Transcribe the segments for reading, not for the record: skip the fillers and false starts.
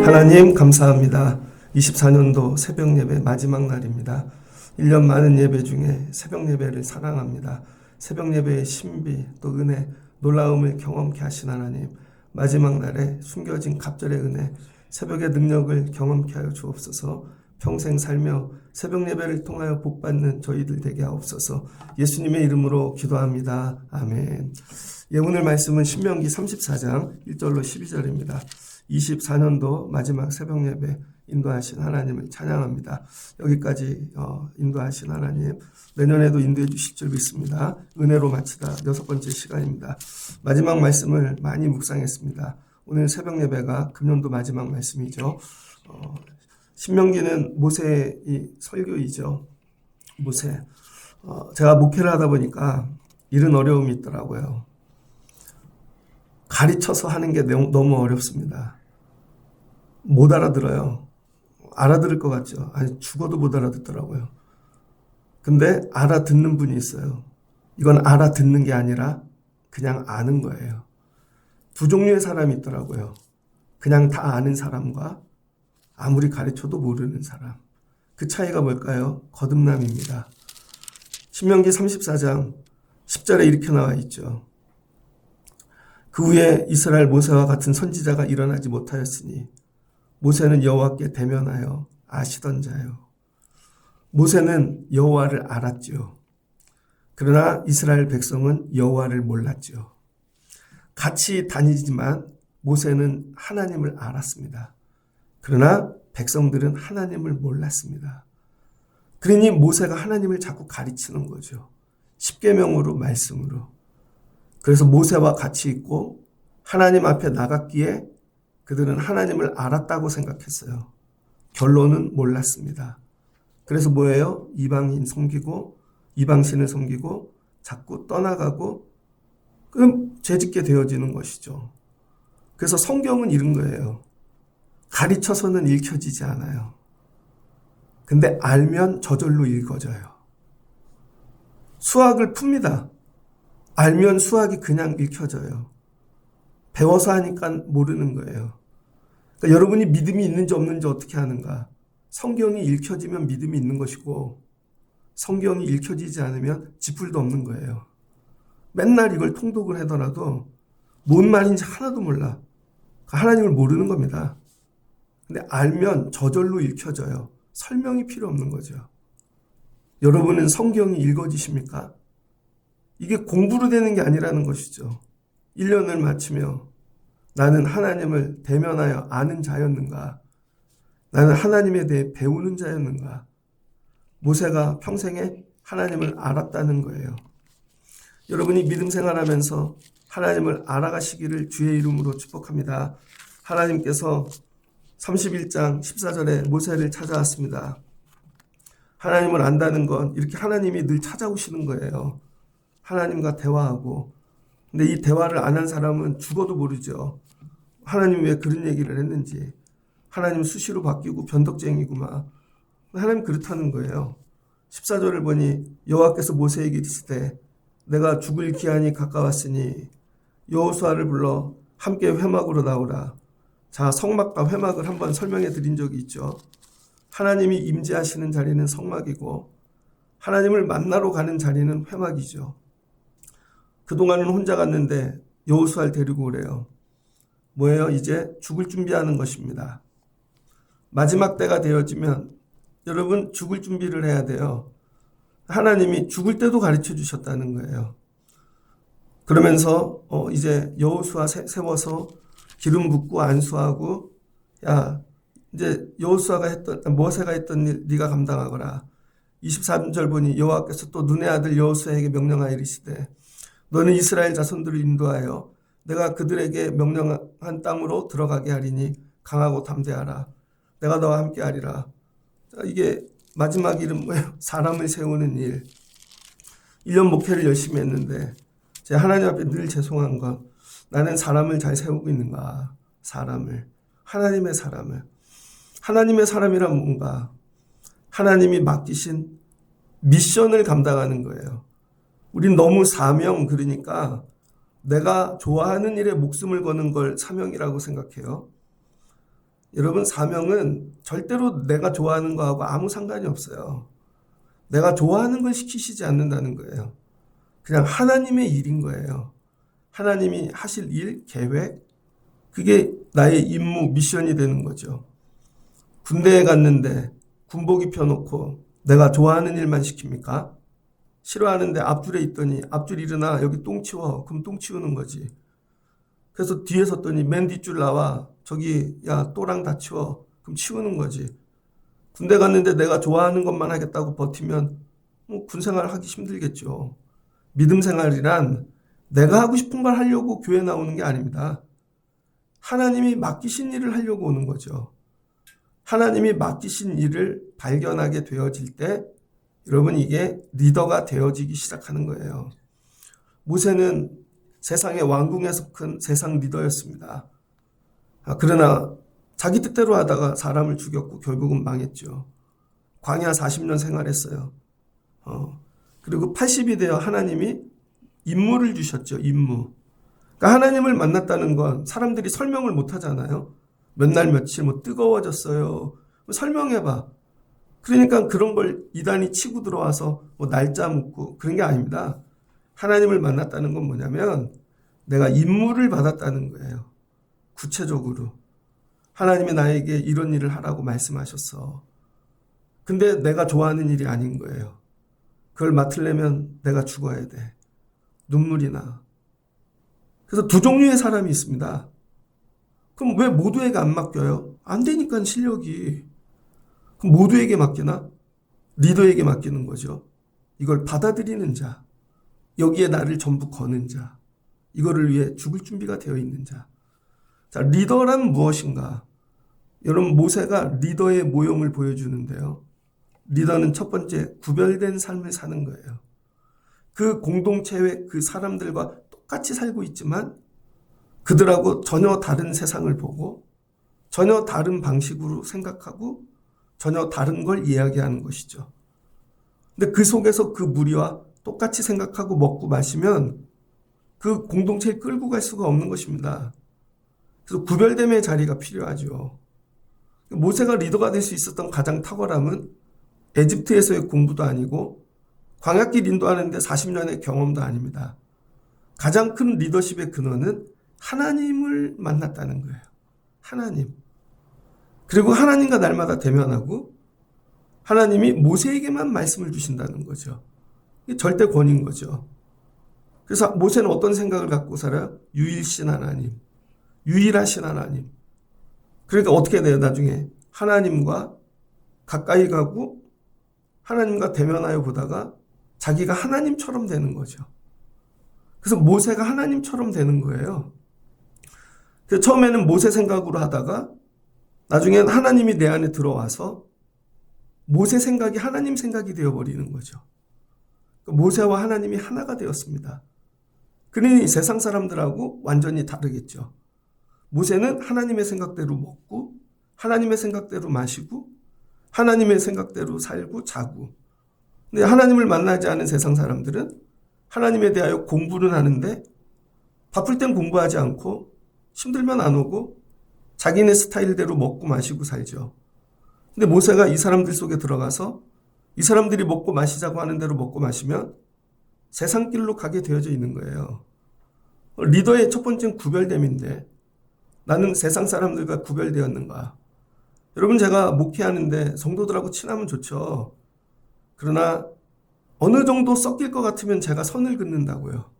하나님 감사합니다. 24년도 새벽 예배 마지막 날입니다. 1년 많은 예배 중에 새벽 예배를 사랑합니다. 새벽 예배의 신비 또 은혜 놀라움을 경험케 하신 하나님, 마지막 날에 숨겨진 갑절의 은혜 새벽의 능력을 경험케 하여 주옵소서. 평생 살며 새벽 예배를 통하여 복받는 저희들 되게 하옵소서. 예수님의 이름으로 기도합니다. 아멘. 오늘 말씀은 신명기 34장 1절로 12절입니다. 24년도 마지막 새벽 예배 인도하신 하나님을 찬양합니다. 여기까지 인도하신 하나님, 내년에도 인도해 주실 줄 믿습니다. 은혜로 마치다 6번째 시간입니다. 마지막 말씀을 많이 묵상했습니다. 오늘 새벽 예배가 금년도 마지막 말씀이죠. 신명기는 모세의 설교이죠. 모세. 제가 목회를 하다 보니까 이런 어려움이 있더라고요. 가르쳐서 하는 게 너무 어렵습니다. 못 알아들어요. 알아들을 것 같죠? 아니, 죽어도 못 알아듣더라고요. 근데 알아듣는 분이 있어요. 이건 알아듣는 게 아니라 그냥 아는 거예요. 두 종류의 사람이 있더라고요. 그냥 다 아는 사람과 아무리 가르쳐도 모르는 사람. 그 차이가 뭘까요? 거듭남입니다. 신명기 34장 10절에 이렇게 나와 있죠. 그 후에 이스라엘 모세와 같은 선지자가 일어나지 못하였으니 모세는 여호와께 대면하여 아시던 자요. 모세는 여호와를 알았죠. 그러나 이스라엘 백성은 여호와를 몰랐죠. 같이 다니지만 모세는 하나님을 알았습니다. 그러나 백성들은 하나님을 몰랐습니다. 그러니 모세가 하나님을 자꾸 가르치는 거죠. 십계명으로 말씀으로. 그래서 모세와 같이 있고 하나님 앞에 나갔기에 그들은 하나님을 알았다고 생각했어요. 결론은 몰랐습니다. 그래서 뭐예요? 이방인 섬기고 이방신을 섬기고 자꾸 떠나가고 그럼 죄짓게 되어지는 것이죠. 그래서 성경은 이런 거예요. 가르쳐서는 읽혀지지 않아요. 근데 알면 저절로 읽어져요. 수학을 풉니다. 알면 수학이 그냥 읽혀져요. 배워서 하니까 모르는 거예요. 그러니까 여러분이 믿음이 있는지 없는지 어떻게 아는가? 성경이 읽혀지면 믿음이 있는 것이고 성경이 읽혀지지 않으면 지풀도 없는 거예요. 맨날 이걸 통독을 하더라도 뭔 말인지 하나도 몰라. 하나님을 모르는 겁니다. 근데 알면 저절로 읽혀져요. 설명이 필요 없는 거죠. 여러분은 성경이 읽어지십니까? 이게 공부로 되는 게 아니라는 것이죠. 1년을 마치며 나는 하나님을 대면하여 아는 자였는가? 나는 하나님에 대해 배우는 자였는가? 모세가 평생에 하나님을 알았다는 거예요. 여러분이 믿음 생활하면서 하나님을 알아가시기를 주의 이름으로 축복합니다. 하나님께서 31장 14절에 모세를 찾아왔습니다. 하나님을 안다는 건 이렇게 하나님이 늘 찾아오시는 거예요. 하나님과 대화하고. 근데 이 대화를 안 한 사람은 죽어도 모르죠. 하나님 왜 그런 얘기를 했는지. 하나님 수시로 바뀌고 변덕쟁이구만. 하나님 그렇다는 거예요. 14절을 보니 여호와께서 모세에게 이르시되 내가 죽을 기한이 가까웠으니 여호수아를 불러 함께 회막으로 나오라. 자, 성막과 회막을 한번 설명해 드린 적이 있죠. 하나님이 임재하시는 자리는 성막이고 하나님을 만나러 가는 자리는 회막이죠. 그동안은 혼자 갔는데 여호수아를 데리고 오래요. 뭐예요? 이제 죽을 준비하는 것입니다. 마지막 때가 되어지면 여러분 죽을 준비를 해야 돼요. 하나님이 죽을 때도 가르쳐 주셨다는 거예요. 그러면서 이제 여호수아 세워서 기름 붓고 안수하고 야 이제 여호수아가 했던 모세가 했던 일 네가 감당하거라. 23절 보니 여호와께서 또 눈의 아들 여호수아에게 명령하여 이르시되 너는 이스라엘 자손들을 인도하여 내가 그들에게 명령한 땅으로 들어가게 하리니 강하고 담대하라. 내가 너와 함께 하리라. 자, 이게 마지막 일은 뭐예요? 사람을 세우는 일. 1년 목회를 열심히 했는데 제가 하나님 앞에 늘 죄송한 건 나는 사람을 잘 세우고 있는가? 사람을. 하나님의 사람을. 하나님의 사람이란 뭔가? 하나님이 맡기신 미션을 감당하는 거예요. 우린 너무 사명, 그러니까 내가 좋아하는 일에 목숨을 거는 걸 사명이라고 생각해요. 여러분, 사명은 절대로 내가 좋아하는 거하고 아무 상관이 없어요. 내가 좋아하는 걸 시키시지 않는다는 거예요. 그냥 하나님의 일인 거예요. 하나님이 하실 일, 계획, 그게 나의 임무, 미션이 되는 거죠. 군대에 갔는데 군복 입혀놓고 내가 좋아하는 일만 시킵니까? 싫어하는데 앞줄에 있더니 앞줄 일어나, 여기 똥 치워. 그럼 똥 치우는 거지. 그래서 뒤에 섰더니 맨 뒷줄 나와. 저기 야 또랑 다 치워. 그럼 치우는 거지. 군대 갔는데 내가 좋아하는 것만 하겠다고 버티면 군생활 하기 힘들겠죠. 믿음 생활이란 내가 하고 싶은 걸 하려고 교회 나오는 게 아닙니다. 하나님이 맡기신 일을 하려고 오는 거죠. 하나님이 맡기신 일을 발견하게 되어질 때 여러분, 이게 리더가 되어지기 시작하는 거예요. 모세는 세상의 왕궁에서 큰 세상 리더였습니다. 그러나 자기 뜻대로 하다가 사람을 죽였고 결국은 망했죠. 광야 40년 생활했어요. 그리고 80이 되어 하나님이 임무를 주셨죠. 임무. 그러니까 하나님을 만났다는 건 사람들이 설명을 못 하잖아요. 몇 날 며칠 뜨거워졌어요. 설명해봐. 그러니까 그런 걸 이단이 치고 들어와서 날짜 묻고 그런 게 아닙니다. 하나님을 만났다는 건 뭐냐면 내가 임무를 받았다는 거예요. 구체적으로. 하나님이 나에게 이런 일을 하라고 말씀하셨어. 근데 내가 좋아하는 일이 아닌 거예요. 그걸 맡으려면 내가 죽어야 돼. 눈물이 나. 그래서 두 종류의 사람이 있습니다. 그럼 왜 모두에게 안 맡겨요? 안 되니까 실력이. 그럼 모두에게 맡기나? 리더에게 맡기는 거죠. 이걸 받아들이는 자. 여기에 나를 전부 거는 자. 이거를 위해 죽을 준비가 되어 있는 자. 자, 리더란 무엇인가? 여러분, 모세가 리더의 모형을 보여주는데요. 리더는 첫 번째, 구별된 삶을 사는 거예요. 그 공동체의 그 사람들과 똑같이 살고 있지만 그들하고 전혀 다른 세상을 보고 전혀 다른 방식으로 생각하고 전혀 다른 걸 이야기하는 것이죠. 근데 그 속에서 그 무리와 똑같이 생각하고 먹고 마시면 그 공동체를 끌고 갈 수가 없는 것입니다. 그래서 구별됨의 자리가 필요하죠. 모세가 리더가 될 수 있었던 가장 탁월함은 에집트에서의 공부도 아니고 광야길 인도하는데 40년의 경험도 아닙니다. 가장 큰 리더십의 근원은 하나님을 만났다는 거예요. 하나님. 그리고 하나님과 날마다 대면하고 하나님이 모세에게만 말씀을 주신다는 거죠. 이게 절대 권위인 거죠. 그래서 모세는 어떤 생각을 갖고 살아요? 유일신 하나님. 유일하신 하나님. 그러니까 어떻게 돼요? 나중에 하나님과 가까이 가고 하나님과 대면하여 보다가 자기가 하나님처럼 되는 거죠. 그래서 모세가 하나님처럼 되는 거예요. 그래서 처음에는 모세 생각으로 하다가 나중엔 하나님이 내 안에 들어와서 모세 생각이 하나님 생각이 되어버리는 거죠. 모세와 하나님이 하나가 되었습니다. 그러니 세상 사람들하고 완전히 다르겠죠. 모세는 하나님의 생각대로 먹고 하나님의 생각대로 마시고 하나님의 생각대로 살고 자고. 근데 하나님을 만나지 않은 세상 사람들은 하나님에 대하여 공부는 하는데 바쁠 땐 공부하지 않고 힘들면 안 오고 자기네 스타일대로 먹고 마시고 살죠. 근데 모세가 이 사람들 속에 들어가서 이 사람들이 먹고 마시자고 하는 대로 먹고 마시면 세상 길로 가게 되어져 있는 거예요. 리더의 첫 번째는 구별됨인데 나는 세상 사람들과 구별되었는가? 여러분, 제가 목회하는데 성도들하고 친하면 좋죠. 그러나 어느 정도 섞일 것 같으면 제가 선을 긋는다고요.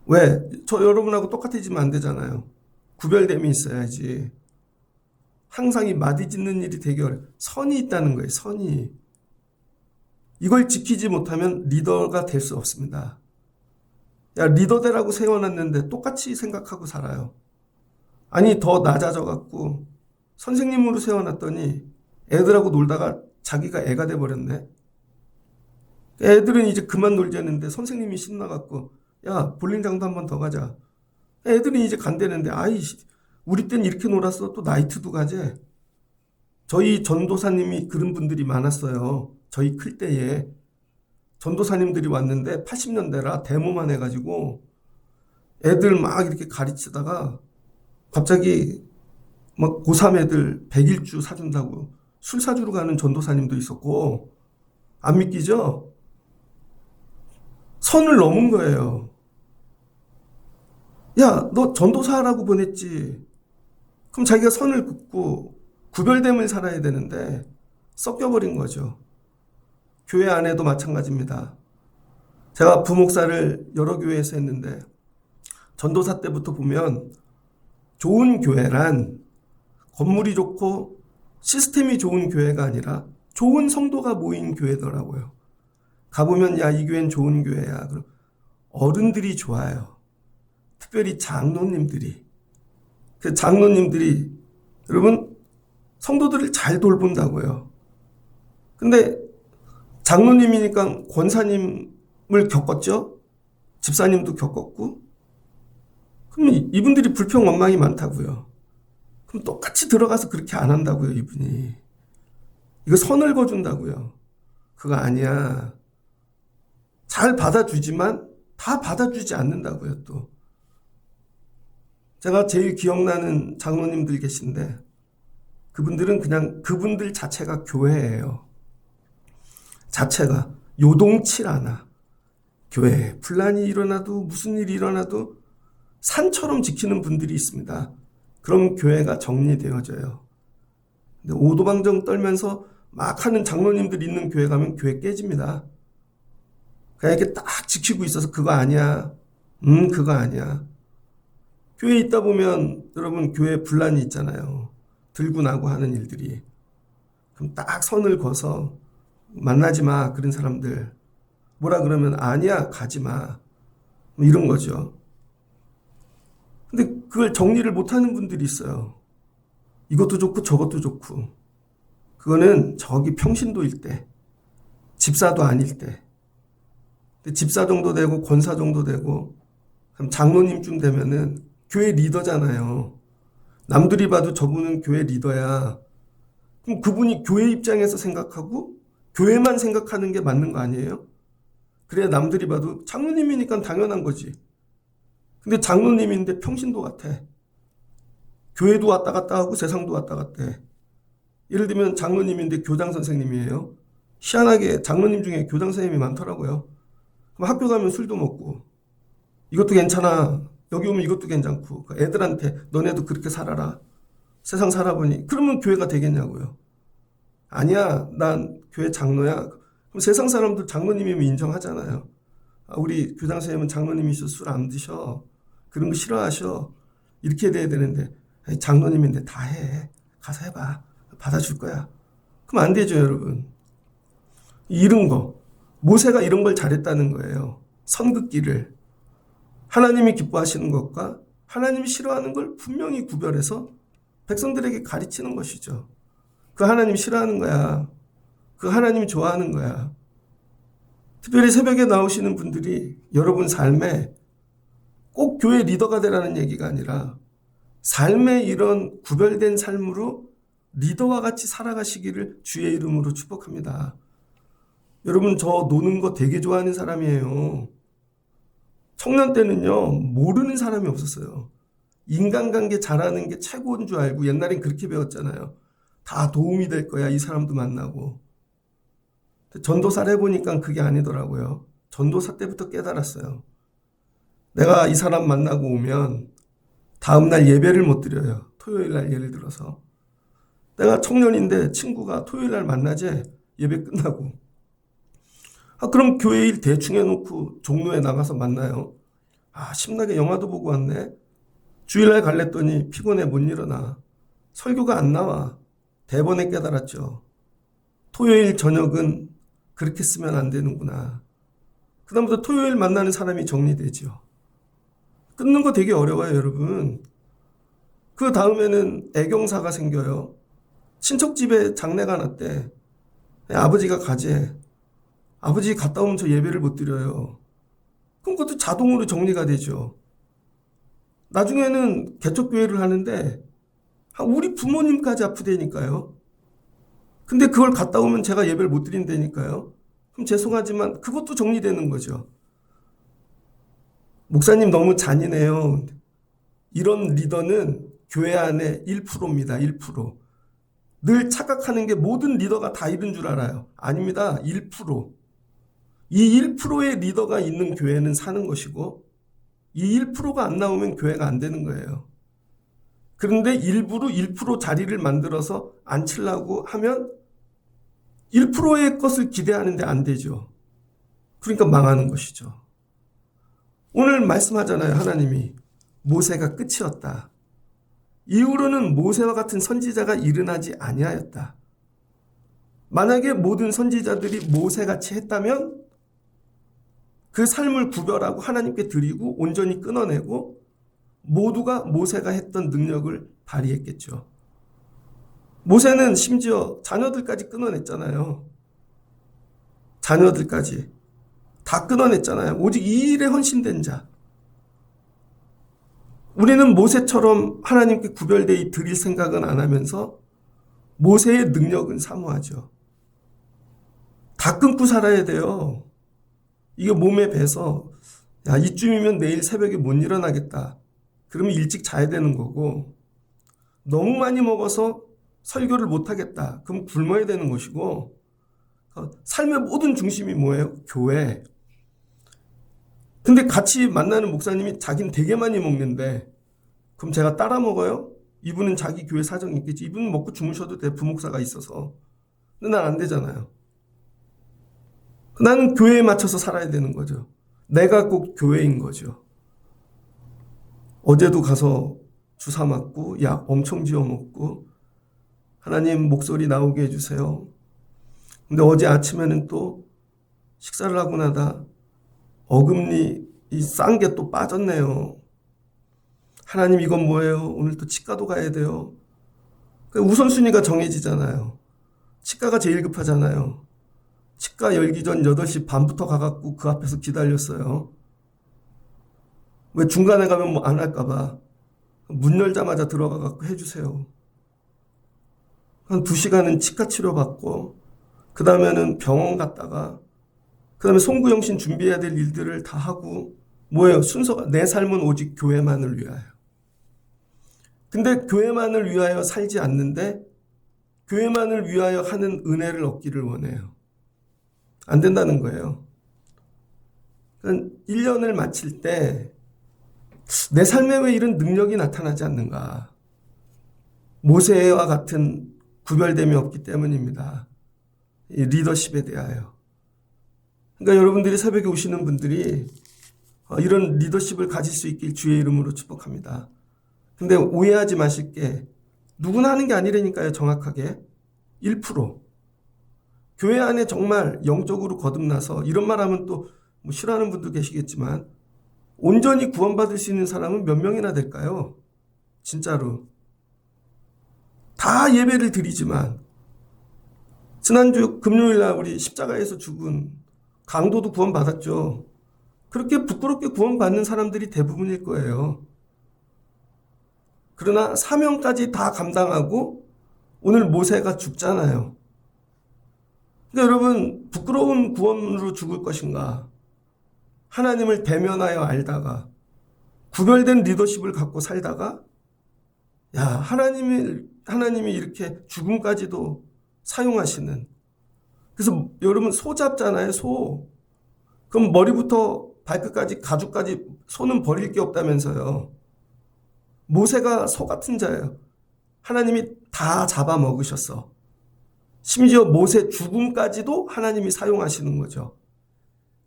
왜? 저 여러분하고 똑같아지면 안 되잖아요. 구별됨이 있어야지. 항상 이 마디 짓는 일이 되게 어려워요. 선이 있다는 거예요. 선이. 이걸 지키지 못하면 리더가 될 수 없습니다. 야, 리더대라고 세워놨는데 똑같이 생각하고 살아요. 아니, 더 낮아져갖고 선생님으로 세워놨더니 애들하고 놀다가 자기가 애가 돼버렸네. 애들은 이제 그만 놀자는데 선생님이 신나갖고 야, 볼링장도 한 번 더 가자. 애들은 이제 간대는데 아이, 우리 땐 이렇게 놀았어. 또 나이트도 가재. 저희 전도사님이 그런 분들이 많았어요. 저희 클 때에. 전도사님들이 왔는데 80년대라 데모만 해가지고 애들 막 이렇게 가르치다가 갑자기 막 고3 애들 100일주 사준다고 술 사주러 가는 전도사님도 있었고, 안 믿기죠? 선을 넘은 거예요. 야, 너 전도사라고 보냈지. 그럼 자기가 선을 긋고 구별됨을 살아야 되는데 섞여버린 거죠. 교회 안에도 마찬가지입니다. 제가 부목사를 여러 교회에서 했는데 전도사 때부터 보면 좋은 교회란 건물이 좋고 시스템이 좋은 교회가 아니라 좋은 성도가 모인 교회더라고요. 가보면 야, 이 교회는 좋은 교회야. 그럼 어른들이 좋아요. 특별히 장로님들이. 그 장로님들이 여러분 성도들을 잘 돌본다고요. 근데 장로님이니까 권사님을 겪었죠. 집사님도 겪었고. 그럼 이분들이 불평 원망이 많다고요. 그럼 똑같이 들어가서 그렇게 안 한다고요, 이분이. 이거 선을 거준다고요. 그거 아니야. 잘 받아주지만 다 받아주지 않는다고요, 또. 제가 제일 기억나는 장로님들 계신데 그분들은 그냥 그분들 자체가 교회예요. 자체가 요동칠 않아. 교회에 분란이 일어나도 무슨 일이 일어나도 산처럼 지키는 분들이 있습니다. 그럼 교회가 정리되어져요. 근데 오도방정 떨면서 막 하는 장로님들 있는 교회 가면 교회 깨집니다. 그냥 이렇게 딱 지키고 있어서 그거 아니야. 그거 아니야. 교회에 있다 보면 여러분 교회 분란이 있잖아요. 들고 나고 하는 일들이. 그럼 딱 선을 그어서 만나지 마, 그런 사람들. 뭐라 그러면 아니야, 가지 마. 뭐 이런 거죠. 근데 그걸 정리를 못하는 분들이 있어요. 이것도 좋고 저것도 좋고. 그거는 저기 평신도일 때, 집사도 아닐 때. 근데 집사 정도 되고 권사 정도 되고 그럼 장로님쯤 되면은 교회 리더잖아요. 남들이 봐도 저분은 교회 리더야. 그럼 그분이 교회 입장에서 생각하고 교회만 생각하는 게 맞는 거 아니에요? 그래야 남들이 봐도 장로님이니까 당연한 거지. 근데 장로님인데 평신도 같아. 교회도 왔다 갔다 하고 세상도 왔다 갔다 해. 예를 들면 장로님인데 교장 선생님이에요. 희한하게 장로님 중에 교장 선생님이 많더라고요. 그럼 학교 가면 술도 먹고 이것도 괜찮아. 여기 오면 이것도 괜찮고 애들한테 너네도 그렇게 살아라. 세상 살아보니. 그러면 교회가 되겠냐고요. 아니야, 난 교회 장로야. 그럼 세상 사람들 장로님이면 인정하잖아요. 우리 교장 선생님은 장로님이셔서 술 안 드셔. 그런 거 싫어하셔. 이렇게 돼야 되는데 장로님인데 다 해. 가서 해봐. 받아줄 거야. 그럼 안 되죠, 여러분. 이런 거. 모세가 이런 걸 잘했다는 거예요. 선 긋기를. 하나님이 기뻐하시는 것과 하나님이 싫어하는 걸 분명히 구별해서 백성들에게 가르치는 것이죠. 그 하나님이 싫어하는 거야. 그 하나님이 좋아하는 거야. 특별히 새벽에 나오시는 분들이 여러분 삶에 꼭 교회 리더가 되라는 얘기가 아니라 삶의 이런 구별된 삶으로 리더와 같이 살아가시기를 주의 이름으로 축복합니다. 여러분, 저 노는 거 되게 좋아하는 사람이에요. 청년 때는요, 모르는 사람이 없었어요. 인간관계 잘하는 게 최고인 줄 알고 옛날엔 그렇게 배웠잖아요. 다 도움이 될 거야, 이 사람도 만나고. 전도사를 해보니까 그게 아니더라고요. 전도사 때부터 깨달았어요. 내가 이 사람 만나고 오면 다음날 예배를 못 드려요. 토요일날 예를 들어서. 내가 청년인데 친구가 토요일날 만나재, 예배 끝나고. 그럼 교회 일 대충 해놓고 종로에 나가서 만나요. 신나게 영화도 보고 왔네. 주일날 갈랬더니 피곤해 못 일어나. 설교가 안 나와. 대번에 깨달았죠. 토요일 저녁은 그렇게 쓰면 안 되는구나. 그다음부터 토요일 만나는 사람이 정리되죠. 끊는 거 되게 어려워요, 여러분. 그 다음에는 애경사가 생겨요. 친척 집에 장례가 났대. 아버지가 가재. 아버지 갔다 오면 저 예배를 못 드려요. 그럼 그것도 자동으로 정리가 되죠. 나중에는 개척교회를 하는데 우리 부모님까지 아프다니까요. 근데 그걸 갔다 오면 제가 예배를 못 드린다니까요. 그럼 죄송하지만 그것도 정리되는 거죠. 목사님 너무 잔인해요. 이런 리더는 교회 안에 1%입니다. 1%. 늘 착각하는 게 모든 리더가 다 이런 줄 알아요. 아닙니다. 1%. 이 1%의 리더가 있는 교회는 사는 것이고 이 1%가 안 나오면 교회가 안 되는 거예요. 그런데 일부러 1% 자리를 만들어서 앉히려고 하면 1%의 것을 기대하는데 안 되죠. 그러니까 망하는 것이죠. 오늘 말씀하잖아요. 하나님이 모세가 끝이었다. 이후로는 모세와 같은 선지자가 일어나지 아니하였다. 만약에 모든 선지자들이 모세같이 했다면 그 삶을 구별하고 하나님께 드리고 온전히 끊어내고 모두가 모세가 했던 능력을 발휘했겠죠. 모세는 심지어 자녀들까지 끊어냈잖아요. 자녀들까지 다 끊어냈잖아요. 오직 이 일에 헌신된 자. 우리는 모세처럼 하나님께 구별되어 드릴 생각은 안 하면서 모세의 능력은 사모하죠. 다 끊고 살아야 돼요. 이게 몸에 배서 야, 이쯤이면 내일 새벽에 못 일어나겠다. 그러면 일찍 자야 되는 거고 너무 많이 먹어서 설교를 못 하겠다. 그럼 굶어야 되는 것이고 삶의 모든 중심이 뭐예요? 교회. 근데 같이 만나는 목사님이 자기는 되게 많이 먹는데 그럼 제가 따라 먹어요? 이분은 자기 교회 사정이 있겠지. 이분은 먹고 주무셔도 돼. 부목사가 있어서. 근데 난 안 되잖아요. 나는 교회에 맞춰서 살아야 되는 거죠. 내가 꼭 교회인 거죠. 어제도 가서 주사 맞고 약 엄청 지어 먹고 하나님 목소리 나오게 해주세요. 근데 어제 아침에는 또 식사를 하고 나다 어금니 이 싼 게 또 빠졌네요. 하나님 이건 뭐예요? 오늘 또 치과도 가야 돼요. 우선순위가 정해지잖아요. 치과가 제일 급하잖아요. 치과 열기 전 8시 반부터 가갖고 그 앞에서 기다렸어요. 왜 중간에 가면 뭐 안 할까봐 문 열자마자 들어가갖고 해주세요. 한 2시간은 치과 치료받고 그 다음에는 병원 갔다가 그 다음에 송구영신 준비해야 될 일들을 다 하고 뭐예요? 순서가 내 삶은 오직 교회만을 위하여. 근데 교회만을 위하여 살지 않는데 교회만을 위하여 하는 은혜를 얻기를 원해요. 안 된다는 거예요. 1년을 마칠 때 내 삶에 왜 이런 능력이 나타나지 않는가? 모세와 같은 구별됨이 없기 때문입니다. 이 리더십에 대하여. 그러니까 여러분들이 새벽에 오시는 분들이 이런 리더십을 가질 수 있길 주의 이름으로 축복합니다. 근데 오해하지 마실 게 누구나 하는 게 아니라니까요. 정확하게 1%. 교회 안에 정말 영적으로 거듭나서 이런 말 하면 또 뭐 싫어하는 분도 계시겠지만 온전히 구원받을 수 있는 사람은 몇 명이나 될까요? 진짜로. 다 예배를 드리지만 지난주 금요일날 우리 십자가에서 죽은 강도도 구원받았죠. 그렇게 부끄럽게 구원받는 사람들이 대부분일 거예요. 그러나 사명까지 다 감당하고 오늘 모세가 죽잖아요. 그러니까 여러분 부끄러운 구원으로 죽을 것인가? 하나님을 대면하여 알다가 구별된 리더십을 갖고 살다가 야 하나님이 이렇게 죽음까지도 사용하시는. 그래서 여러분 소 잡잖아요. 소. 그럼 머리부터 발끝까지 가죽까지 소는 버릴 게 없다면서요. 모세가 소 같은 자예요. 하나님이 다 잡아먹으셨어. 심지어 모세 죽음까지도 하나님이 사용하시는 거죠.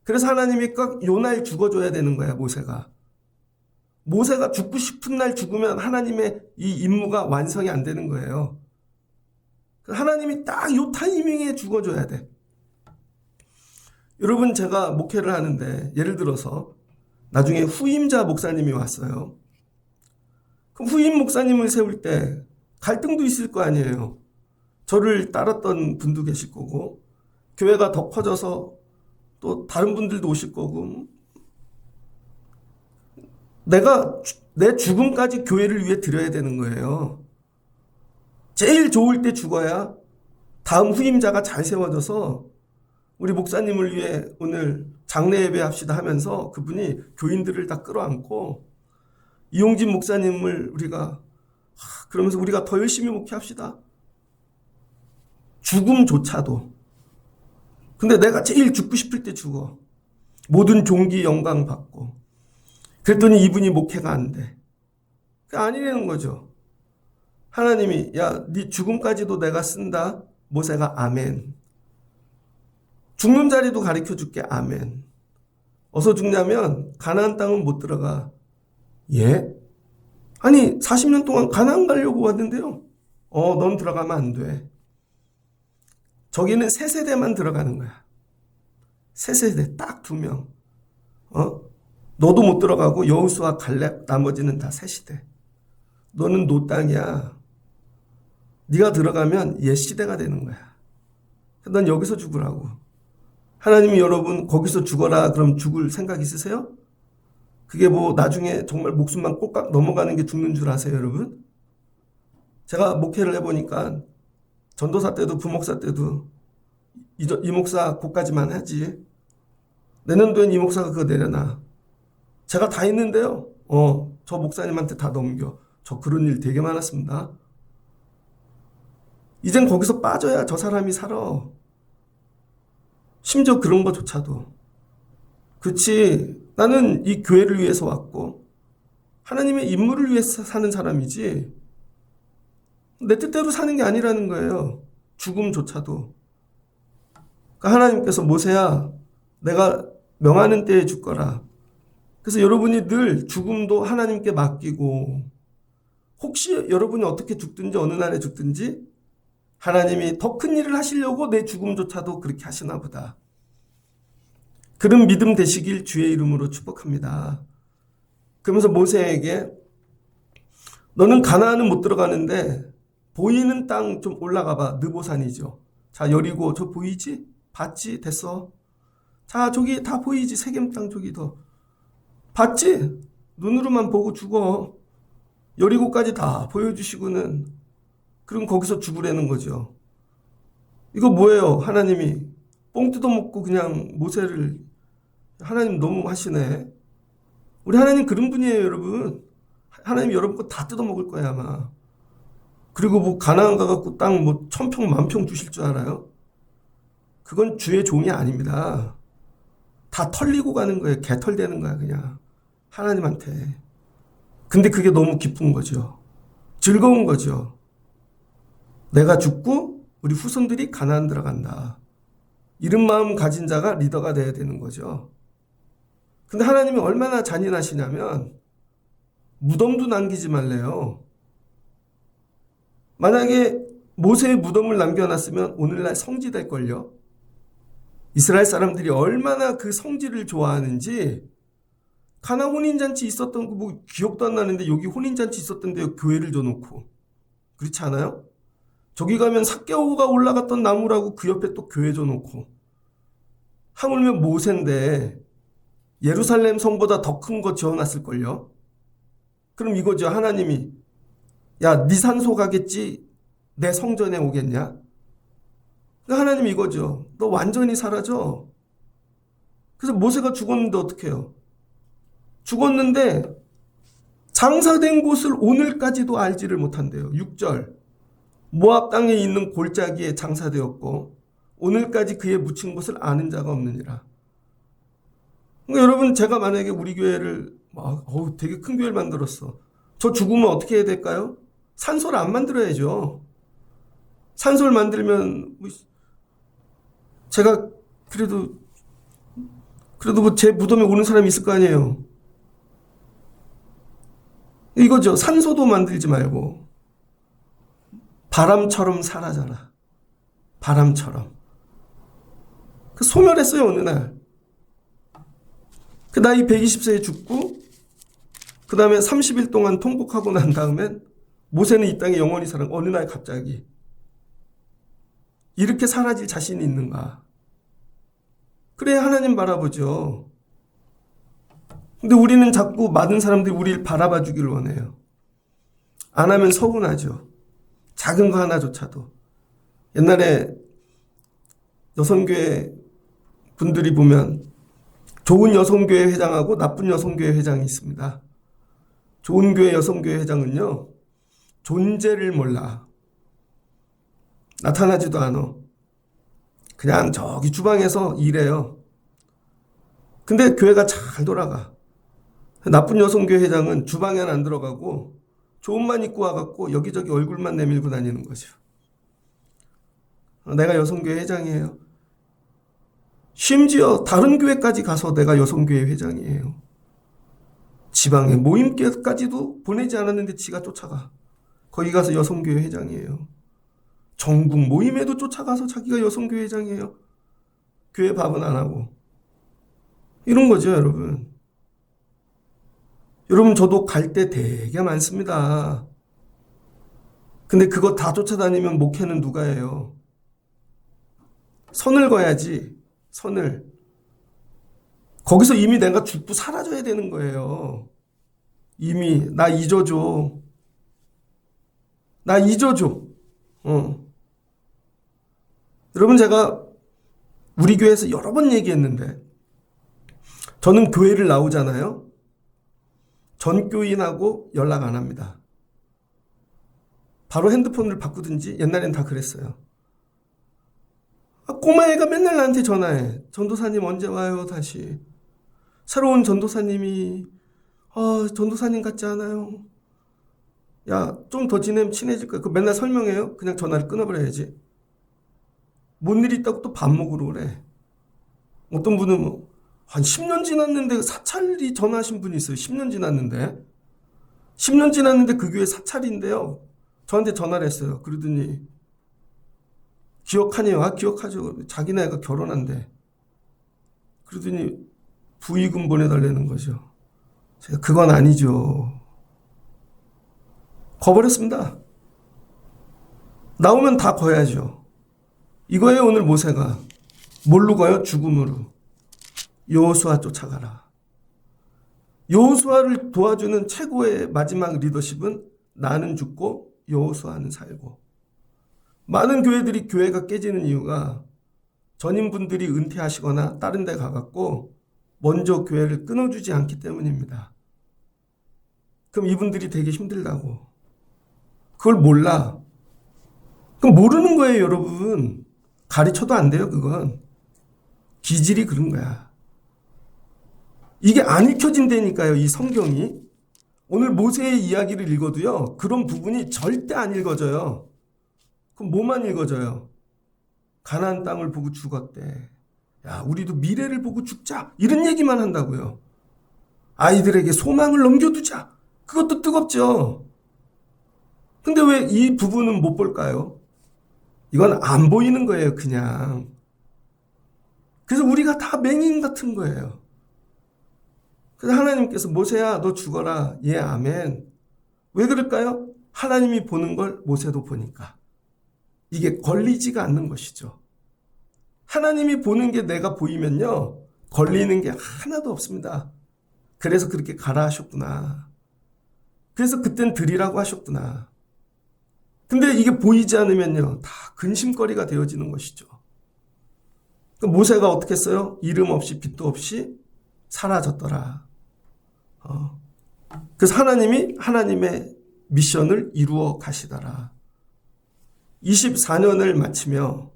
그래서 하나님이 꼭 요 날 죽어줘야 되는 거야. 모세가 죽고 싶은 날 죽으면 하나님의 이 임무가 완성이 안 되는 거예요. 하나님이 딱 요 타이밍에 죽어줘야 돼. 여러분 제가 목회를 하는데 예를 들어서 나중에 후임자 목사님이 왔어요. 그럼 후임 목사님을 세울 때 갈등도 있을 거 아니에요. 저를 따랐던 분도 계실 거고 교회가 더 커져서 또 다른 분들도 오실 거고 내가 내 죽음까지 교회를 위해 드려야 되는 거예요. 제일 좋을 때 죽어야 다음 후임자가 잘 세워져서 우리 목사님을 위해 오늘 장례 예배 합시다 하면서 그분이 교인들을 다 끌어안고 이용진 목사님을 우리가 그러면서 우리가 더 열심히 목회합시다. 죽음조차도. 근데 내가 제일 죽고 싶을 때 죽어. 모든 존귀 영광 받고. 그랬더니 이분이 목회가 안 돼. 그게 아니라는 거죠. 하나님이 야, 네 죽음까지도 내가 쓴다. 모세가 아멘. 죽는 자리도 가르쳐 줄게. 아멘. 어서 죽냐면 가나안 땅은 못 들어가. 예? 아니 40년 동안 가나안 가려고 왔는데요. 넌 들어가면 안 돼. 저기는 세 세대만 들어가는 거야. 세 세대 딱 2명. 너도 못 들어가고 여호수아 갈렙 나머지는 다 세 시대. 너는 노 땅이야. 네가 들어가면 옛 시대가 되는 거야. 넌 여기서 죽으라고. 하나님이 여러분 거기서 죽어라 그럼 죽을 생각 있으세요? 그게 뭐 나중에 정말 목숨만 꼴깍 넘어가는 게 죽는 줄 아세요, 여러분? 제가 목회를 해보니까 전도사 때도 부목사 때도 이 목사 고까지만 하지. 내년도엔 이 목사가 그거 내려놔. 제가 다 있는데요. 저 목사님한테 다 넘겨. 저 그런 일 되게 많았습니다. 이젠 거기서 빠져야 저 사람이 살아. 심지어 그런 것조차도. 그치, 나는 이 교회를 위해서 왔고 하나님의 임무를 위해서 사는 사람이지 내 뜻대로 사는 게 아니라는 거예요. 죽음조차도. 그러니까 하나님께서 모세야 내가 명하는 때에 죽거라. 그래서 여러분이 늘 죽음도 하나님께 맡기고 혹시 여러분이 어떻게 죽든지 어느 날에 죽든지 하나님이 더 큰 일을 하시려고 내 죽음조차도 그렇게 하시나 보다. 그런 믿음 되시길 주의 이름으로 축복합니다. 그러면서 모세에게 너는 가나안은 못 들어가는데 보이는 땅 좀 올라가 봐. 느보산이죠. 자, 여리고 저 보이지? 봤지? 됐어. 자, 저기 다 보이지? 세겜 땅 저기 더. 봤지? 눈으로만 보고 죽어. 여리고까지 다 보여주시고는 그럼 거기서 죽으라는 거죠. 이거 뭐예요? 하나님이 뽕 뜯어먹고 그냥 모세를 하나님 너무 하시네. 우리 하나님 그런 분이에요, 여러분. 하나님 여러분 거 다 뜯어먹을 거야 아마. 그리고 뭐 가나안 가갖고 땅 뭐 1000평 10,000평 주실 줄 알아요? 그건 주의 종이 아닙니다. 다 털리고 가는 거예요. 개털되는 거야 그냥 하나님한테. 근데 그게 너무 기쁜 거죠. 즐거운 거죠. 내가 죽고 우리 후손들이 가나안 들어간다. 이런 마음 가진 자가 리더가 돼야 되는 거죠. 근데 하나님이 얼마나 잔인하시냐면 무덤도 남기지 말래요. 만약에 모세의 무덤을 남겨놨으면 오늘날 성지 될걸요. 이스라엘 사람들이 얼마나 그 성지를 좋아하는지 가나 혼인잔치 있었던 거 뭐 기억도 안 나는데 여기 혼인잔치 있었던 데 교회를 줘놓고 그렇지 않아요? 저기 가면 삭개오가 올라갔던 나무라고 그 옆에 또 교회 줘놓고 하물며 모세인데 예루살렘 성보다 더 큰 거 지어놨을걸요? 그럼 이거죠. 하나님이 야, 네 산소 가겠지? 내 성전에 오겠냐? 하나님 이거죠. 너 완전히 사라져. 그래서 모세가 죽었는데 어떻게 해요? 죽었는데 장사된 곳을 오늘까지도 알지를 못한대요. 6절. 모압 땅에 있는 골짜기에 장사되었고 오늘까지 그의 묻힌 곳을 아는 자가 없느니라. 그러니까 여러분 제가 만약에 우리 교회를 되게 큰 교회를 만들었어. 저 죽으면 어떻게 해야 될까요? 산소를 안 만들어야죠. 산소를 만들면 제가 그래도 뭐 제 무덤에 오는 사람이 있을 거 아니에요. 이거죠. 산소도 만들지 말고 바람처럼 사라져라. 바람처럼. 소멸했어요 어느 날. 그 나이 120세에 죽고 그 다음에 30일 동안 통곡하고 난 다음엔 모세는 이 땅에 영원히 살아. 어느 날 갑자기 이렇게 사라질 자신이 있는가? 그래야 하나님 바라보죠. 근데 우리는 자꾸 많은 사람들이 우리를 바라봐 주기를 원해요. 안 하면 서운하죠. 작은 거 하나조차도. 옛날에 여성교회 분들이 보면 좋은 여성교회 회장하고 나쁜 여성교회 회장이 있습니다. 좋은 교회 여성교회 회장은요, 존재를 몰라. 나타나지도 않아. 그냥 저기 주방에서 일해요. 근데 교회가 잘 돌아가. 나쁜 여성교회 회장은 주방에는 안 들어가고 좋은 만 입고 와갖고 여기저기 얼굴만 내밀고 다니는 거죠. 내가 여성교회 회장이에요. 심지어 다른 교회까지 가서 내가 여성교회 회장이에요. 지방의 모임까지도 보내지 않았는데 지가 쫓아가. 거기 가서 여성교회 회장이에요. 전국 모임에도 쫓아가서 자기가 여성교회 회장이에요. 교회 밥은 안 하고. 이런 거죠, 여러분. 여러분, 저도 갈 때 되게 많습니다. 근데 그거 다 쫓아다니면 목회는 누가 해요? 선을 그어야지, 선을. 거기서 이미 내가 죽고 사라져야 되는 거예요. 이미 나 잊어줘. 나 잊어줘. 여러분, 제가 우리 교회에서 여러 번 얘기했는데 저는 교회를 나오잖아요. 전교인하고 연락 안 합니다. 바로 핸드폰을 바꾸든지. 옛날엔 다 그랬어요. 꼬마애가 맨날 나한테 전화해. 전도사님 언제 와요 다시. 새로운 전도사님이 전도사님 같지 않아요. 야, 좀 더 지내면 친해질 거야. 그 맨날 설명해요. 그냥 전화를 끊어버려야지. 뭔 일 있다고 또 밥 먹으러 그래. 어떤 분은 한 10년 지났는데 사찰이 전화하신 분이 있어요. 10년 지났는데. 10년 지났는데 그 교회 사찰인데요. 저한테 전화를 했어요. 그러더니 기억하네요. 기억하죠. 자기네 애가 결혼한대. 그러더니 부의금 보내달라는 거죠. 제가 그건 아니죠. 거버렸습니다. 나오면 다 거야죠. 이거예요, 오늘 모세가. 뭘로 가요? 죽음으로. 여호수아 쫓아가라. 여호수아를 도와주는 최고의 마지막 리더십은 나는 죽고 여호수아는 살고. 많은 교회들이 교회가 깨지는 이유가 전임분들이 은퇴하시거나 다른 데 가갖고 먼저 교회를 끊어주지 않기 때문입니다. 그럼 이분들이 되게 힘들다고. 그걸 몰라. 그럼 모르는 거예요, 여러분. 가르쳐도 안 돼요, 그건. 기질이 그런 거야. 이게 안 읽혀진다니까요, 이 성경이. 오늘 모세의 이야기를 읽어도요, 그런 부분이 절대 안 읽어져요. 그럼 뭐만 읽어져요? 가나안 땅을 보고 죽었대. 야, 우리도 미래를 보고 죽자. 이런 얘기만 한다고요. 아이들에게 소망을 넘겨두자. 그것도 뜨겁죠. 근데 왜 이 부분은 못 볼까요? 이건 안 보이는 거예요, 그냥. 그래서 우리가 다 맹인 같은 거예요. 그래서 하나님께서 모세야, 너 죽어라. 예, 아멘. 왜 그럴까요? 하나님이 보는 걸 모세도 보니까. 이게 걸리지가 않는 것이죠. 하나님이 보는 게 내가 보이면요, 걸리는 게 하나도 없습니다. 그래서 그렇게 가라 하셨구나. 그래서 그땐 드리라고 하셨구나. 근데 이게 보이지 않으면요, 다 근심거리가 되어지는 것이죠. 모세가 어떻게 했어요? 이름 없이 빛도 없이 사라졌더라. 그래서 하나님이 하나님의 미션을 이루어 가시더라. 24년을 마치며,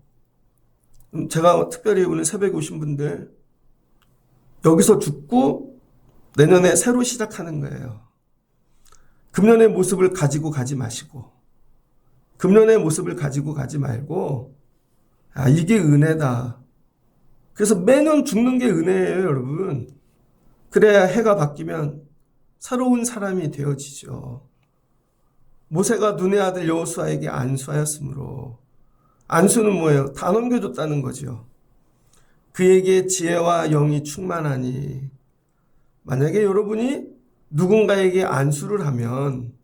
제가 특별히 오늘 새벽에 오신 분들, 여기서 죽고 내년에 새로 시작하는 거예요. 금년의 모습을 가지고 가지 마시고, 금년의 모습을 가지고 가지 말고, 이게 은혜다. 그래서 매년 죽는 게 은혜예요, 여러분. 그래야 해가 바뀌면 새로운 사람이 되어지죠. 모세가 눈의 아들 여호수아에게 안수하였으므로, 안수는 뭐예요? 다 넘겨줬다는 거죠. 그에게 지혜와 영이 충만하니. 만약에 여러분이 누군가에게 안수를 하면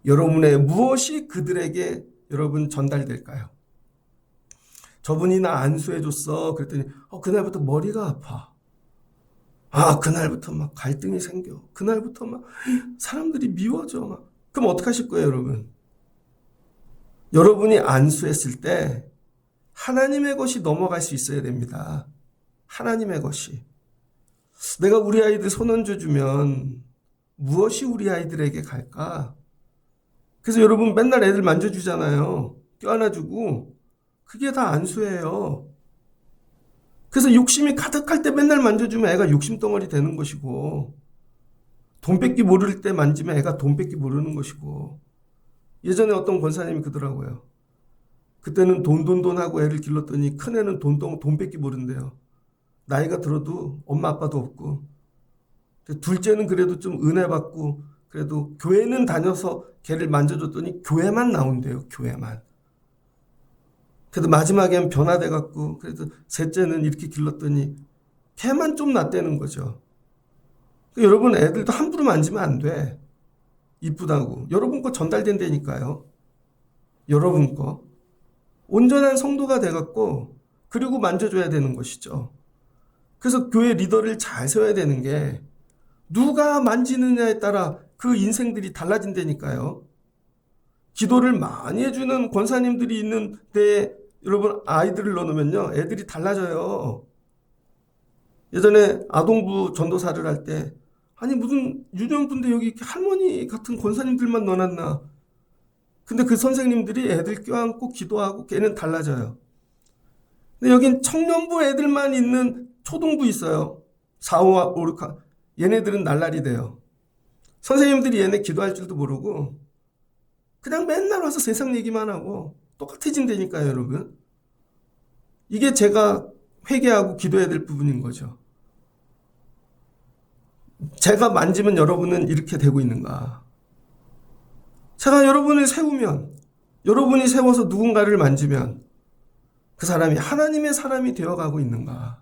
여러분의 무엇이 그들에게 여러분 전달될까요? 저분이 나 안수해줬어. 그랬더니 그날부터 머리가 아파. 그날부터 막 갈등이 생겨. 그날부터 막 사람들이 미워져. 막. 그럼 어떻게 하실 거예요, 여러분? 여러분이 안수했을 때 하나님의 것이 넘어갈 수 있어야 됩니다. 하나님의 것이. 내가 우리 아이들 손 얹어주면 무엇이 우리 아이들에게 갈까? 그래서 여러분 맨날 애들 만져주잖아요. 껴안아주고. 그게 다 안수예요. 그래서 욕심이 가득할 때 맨날 만져주면 애가 욕심덩어리 되는 것이고, 돈 뺏기 모를 때 만지면 애가 돈 뺏기 모르는 것이고. 예전에 어떤 권사님이 그러더라고요. 그때는 돈 하고 애를 길렀더니 큰애는 돈 뺏기 모른대요. 나이가 들어도 엄마 아빠도 없고. 둘째는 그래도 좀 은혜 받고 그래도 교회는 다녀서 걔를 만져줬더니 교회만 나온대요. 교회만. 그래도 마지막엔 변화돼 갖고 그래도 셋째는 이렇게 길렀더니 걔만 좀 낫다는 거죠. 여러분 애들도 함부로 만지면 안 돼. 이쁘다고. 여러분 거 전달된다니까요. 여러분 거. 온전한 성도가 돼갖고 그리고 만져줘야 되는 것이죠. 그래서 교회 리더를 잘 세워야 되는 게 누가 만지느냐에 따라 그 인생들이 달라진다니까요. 기도를 많이 해주는 권사님들이 있는 데에 여러분 아이들을 넣어놓으면요. 애들이 달라져요. 예전에 아동부 전도사를 할 때 아니 무슨 유년부인데 여기 이렇게 할머니 같은 권사님들만 넣어놨나. 근데 그 선생님들이 애들 껴안고 기도하고 걔는 달라져요. 근데 여긴 청년부 애들만 있는 초등부 있어요. 4, 5, 5, 6. 얘네들은 날라리 돼요. 선생님들이 얘네 기도할 줄도 모르고 그냥 맨날 와서 세상 얘기만 하고 똑같아진다니까요, 여러분. 이게 제가 회개하고 기도해야 될 부분인 거죠. 제가 만지면 여러분은 이렇게 되고 있는가? 제가 여러분을 세우면, 여러분이 세워서 누군가를 만지면 그 사람이 하나님의 사람이 되어가고 있는가?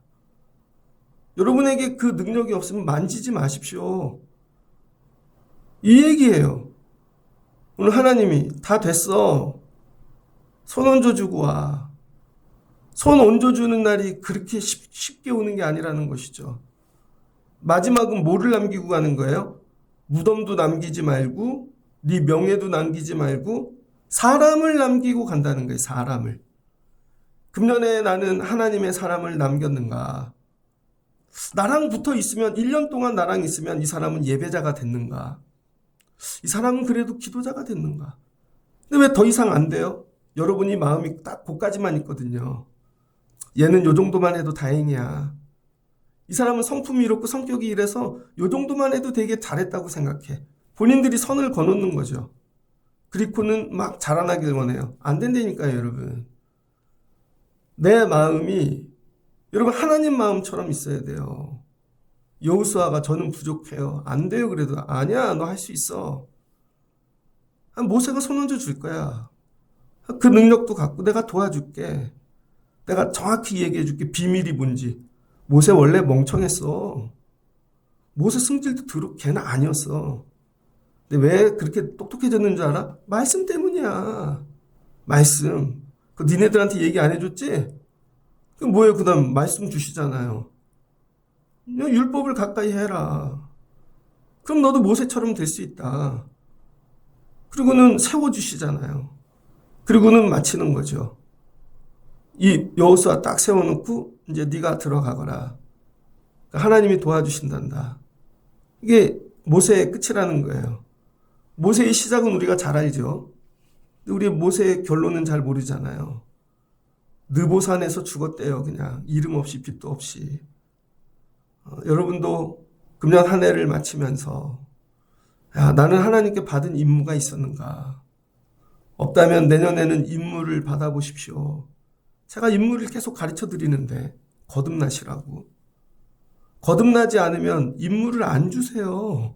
여러분에게 그 능력이 없으면 만지지 마십시오. 이 얘기예요. 오늘 하나님이 다 됐어. 손 얹어주고 와. 손 얹어주는 날이 그렇게 쉽게 오는 게 아니라는 것이죠. 마지막은 뭐를 남기고 가는 거예요? 무덤도 남기지 말고 네 명예도 남기지 말고 사람을 남기고 간다는 거예요. 사람을. 금년에 나는 하나님의 사람을 남겼는가? 나랑 붙어 있으면 1년 동안 나랑 있으면 이 사람은 예배자가 됐는가? 이 사람은 그래도 기도자가 됐는가? 근데 왜 더 이상 안 돼요? 여러분이 마음이 딱 거기까지만 있거든요. 얘는 요 정도만 해도 다행이야. 이 사람은 성품이 이렇고 성격이 이래서 요 정도만 해도 되게 잘했다고 생각해. 본인들이 선을 거놓는 거죠. 그리고는 막 자라나길 원해요. 안 된다니까요, 여러분. 내 마음이 여러분 하나님 마음처럼 있어야 돼요. 여호수아가 저는 부족해요. 안 돼요. 그래도 아니야, 너 할 수 있어. 모세가 손 얹어 줄 거야. 그 능력도 갖고 내가 도와줄게. 내가 정확히 얘기해 줄게. 비밀이 뭔지. 모세 원래 멍청했어. 모세 승질도 들어 걔는 아니었어. 근데 왜 그렇게 똑똑해졌는 줄 알아? 말씀 때문이야. 말씀. 그 니네들한테 얘기 안 해줬지? 그 뭐예요? 그 다음 말씀 주시잖아요. 율법을 가까이 해라. 그럼 너도 모세처럼 될 수 있다. 그리고는 세워주시잖아요. 그리고는 마치는 거죠. 이 여호수아 딱 세워놓고 이제 네가 들어가거라. 하나님이 도와주신단다. 이게 모세의 끝이라는 거예요. 모세의 시작은 우리가 잘 알죠. 우리 모세의 결론은 잘 모르잖아요. 느보산에서 죽었대요. 그냥 이름 없이 빛도 없이. 여러분도 금년 한 해를 마치면서 야, 나는 하나님께 받은 임무가 있었는가? 없다면 내년에는 임무를 받아보십시오. 제가 임무를 계속 가르쳐 드리는데 거듭나시라고. 거듭나지 않으면 임무를 안 주세요.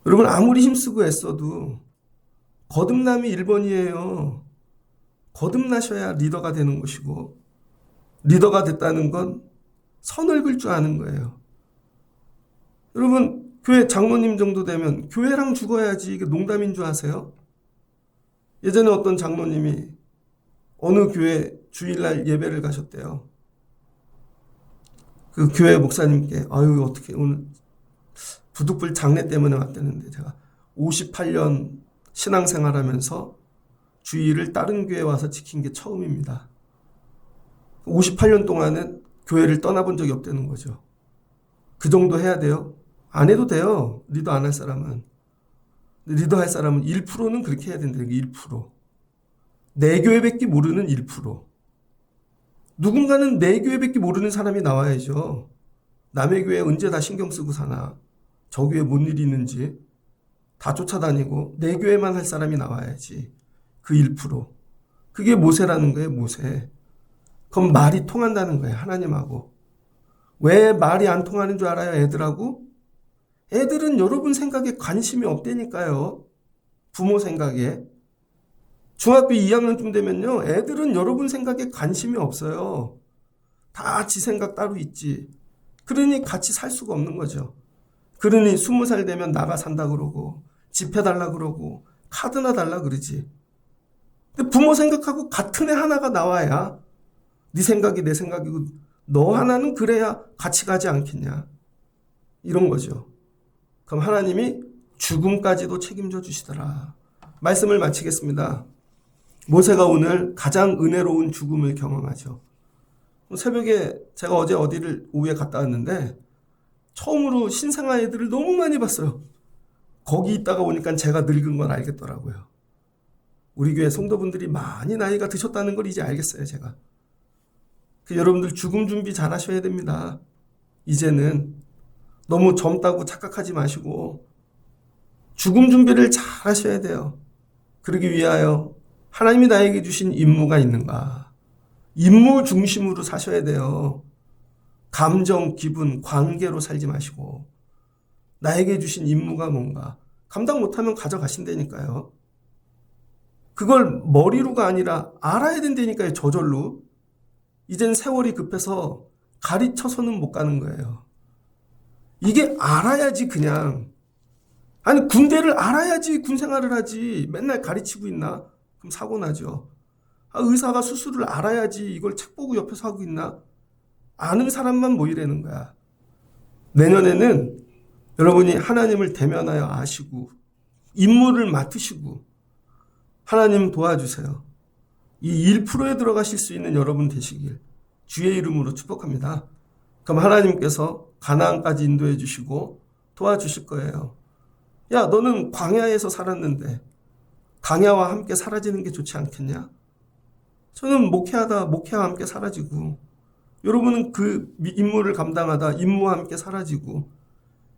여러분 아무리 힘쓰고 애써도 거듭남이 1번이에요. 거듭나셔야 리더가 되는 것이고 리더가 됐다는 건 선을 긋을 줄 아는 거예요. 여러분 교회 장로님 정도 되면 교회랑 죽어야지 이게 농담인 줄 아세요? 예전에 어떤 장로님이 어느 교회 주일날 예배를 가셨대요. 그 교회 목사님께 아유 어떻게 오늘 부득불 장례 때문에 왔다는데 제가 58년 신앙생활하면서 주일을 다른 교회 와서 지킨 게 처음입니다. 58년 동안은 교회를 떠나본 적이 없다는 거죠. 그 정도 해야 돼요? 안 해도 돼요. 리더 안 할 사람은. 리더 할 사람은 1%는 그렇게 해야 된다는 게 1%. 내 교회밖에 모르는 1%. 누군가는 내 교회밖에 모르는 사람이 나와야죠. 남의 교회 언제 다 신경 쓰고 사나. 저 교회 뭔 일이 있는지 다 쫓아다니고 내 교회만 할 사람이 나와야지. 그 1%. 그게 모세라는 거예요. 모세. 그럼 말이 통한다는 거예요. 하나님하고. 왜 말이 안 통하는 줄 알아요? 애들하고? 애들은 여러분 생각에 관심이 없다니까요. 부모 생각에. 중학교 2학년쯤 되면요. 애들은 여러분 생각에 관심이 없어요. 다 지 생각 따로 있지. 그러니 같이 살 수가 없는 거죠. 그러니 20살 되면 나가 산다 그러고 집 해달라 그러고 카드나 달라 그러지. 근데 부모 생각하고 같은 애 하나가 나와야 네 생각이 내 생각이고 너 하나는 그래야 같이 가지 않겠냐. 이런 거죠. 그럼 하나님이 죽음까지도 책임져 주시더라. 말씀을 마치겠습니다. 모세가 오늘 가장 은혜로운 죽음을 경험하죠. 새벽에 제가 어제 어디를 오후에 갔다 왔는데 처음으로 신생아 애들을 너무 많이 봤어요. 거기 있다가 오니까 제가 늙은 건 알겠더라고요. 우리 교회 성도분들이 많이 나이가 드셨다는 걸 이제 알겠어요, 제가. 여러분들 죽음 준비 잘 하셔야 됩니다. 이제는 너무 젊다고 착각하지 마시고 죽음 준비를 잘 하셔야 돼요. 그러기 위하여 하나님이 나에게 주신 임무가 있는가? 임무 중심으로 사셔야 돼요. 감정, 기분, 관계로 살지 마시고 나에게 주신 임무가 뭔가 감당 못하면 가져가신다니까요. 그걸 머리로가 아니라 알아야 된다니까요. 저절로. 이젠 세월이 급해서 가르쳐서는 못 가는 거예요. 이게 알아야지 그냥. 아니 군대를 알아야지 군생활을 하지. 맨날 가르치고 있나? 그럼 사고 나죠. 의사가 수술을 알아야지 이걸 책 보고 옆에서 하고 있나? 아는 사람만 모이라는 거야. 내년에는 여러분이 하나님을 대면하여 아시고 임무를 맡으시고 하나님 도와주세요. 이 1%에 들어가실 수 있는 여러분 되시길 주의 이름으로 축복합니다. 그럼 하나님께서 가나안까지 인도해 주시고 도와주실 거예요. 야, 너는 광야에서 살았는데 광야와 함께 사라지는 게 좋지 않겠냐? 저는 목회와 함께 사라지고 여러분은 그 임무를 감당하다 임무와 함께 사라지고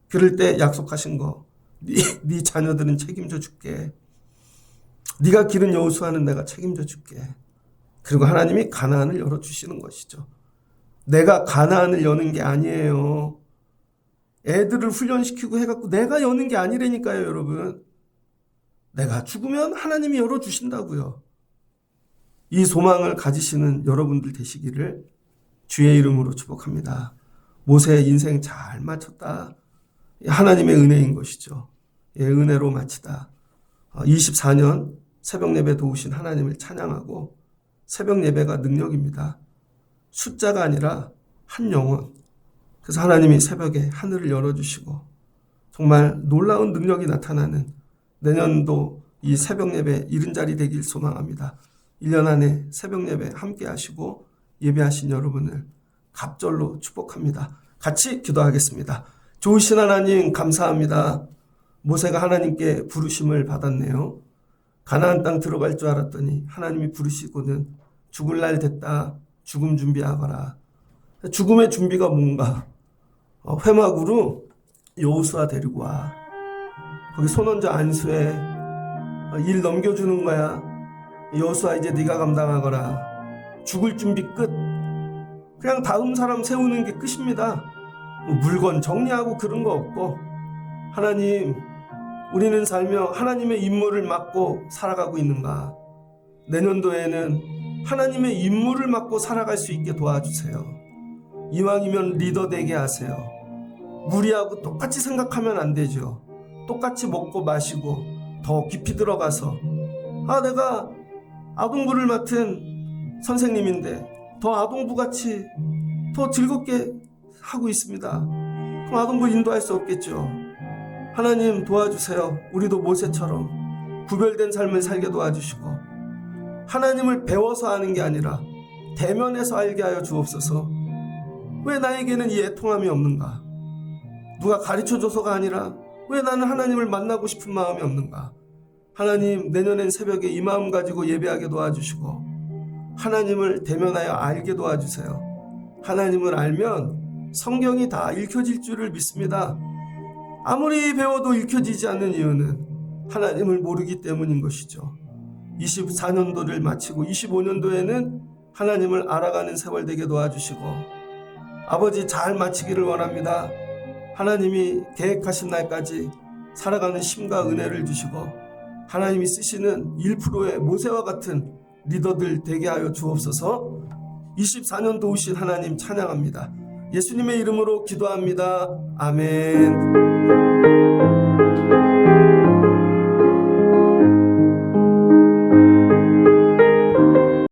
그럴 때 약속하신 거 네 자녀들은 책임져 줄게. 네가 기른 여호수아는 내가 책임져 줄게. 그리고 하나님이 가나안을 열어주시는 것이죠. 내가 가나안을 여는 게 아니에요. 애들을 훈련시키고 해갖고 내가 여는 게 아니라니까요, 여러분. 내가 죽으면 하나님이 열어주신다고요. 이 소망을 가지시는 여러분들 되시기를 주의 이름으로 축복합니다. 모세의 인생 잘 마쳤다. 하나님의 은혜인 것이죠. 예, 은혜로 마치다. 24년 새벽 예배 도우신 하나님을 찬양하고 새벽 예배가 능력입니다. 숫자가 아니라 한 영혼. 그래서 하나님이 새벽에 하늘을 열어주시고 정말 놀라운 능력이 나타나는 내년도 이 새벽 예배 이른 자리 되길 소망합니다. 1년 안에 새벽 예배 함께 하시고 예배하신 여러분을 갑절로 축복합니다. 같이 기도하겠습니다. 좋으신 하나님 감사합니다. 모세가 하나님께 부르심을 받았네요. 가나안 땅 들어갈 줄 알았더니 하나님이 부르시고는 죽을 날 됐다. 죽음 준비하거라. 죽음의 준비가 뭔가? 회막으로 여호수아 데리고 와. 거기 손원자 안수에 일 넘겨주는 거야. 여호수아 이제 네가 감당하거라. 죽을 준비 끝. 그냥 다음 사람 세우는 게 끝입니다. 물건 정리하고 그런 거 없고 하나님 우리는 살며 하나님의 임무를 맡고 살아가고 있는가? 내년도에는 하나님의 임무를 맡고 살아갈 수 있게 도와주세요. 이왕이면 리더 되게 하세요. 무리하고 똑같이 생각하면 안 되죠. 똑같이 먹고 마시고 더 깊이 들어가서 내가 아동부를 맡은 선생님인데 더 아동부같이 더 즐겁게 하고 있습니다. 그럼 아동부 인도할 수 없겠죠. 하나님 도와주세요. 우리도 모세처럼 구별된 삶을 살게 도와주시고 하나님을 배워서 아는 게 아니라 대면해서 알게 하여 주옵소서. 왜 나에게는 이 애통함이 없는가? 누가 가르쳐줘서가 아니라 왜 나는 하나님을 만나고 싶은 마음이 없는가? 하나님, 내년엔 새벽에 이 마음 가지고 예배하게 도와주시고 하나님을 대면하여 알게 도와주세요. 하나님을 알면 성경이 다 읽혀질 줄을 믿습니다. 아무리 배워도 읽혀지지 않는 이유는 하나님을 모르기 때문인 것이죠. 24년도를 마치고 25년도에는 하나님을 알아가는 세월 되게 도와주시고 아버지 잘 마치기를 원합니다. 하나님이 계획하신 날까지 살아가는 힘과 은혜를 주시고 하나님이 쓰시는 1%의 모세와 같은 리더들 되게 하여 주옵소서. 24년도 오신 하나님 찬양합니다. 예수님의 이름으로 기도합니다. 아멘.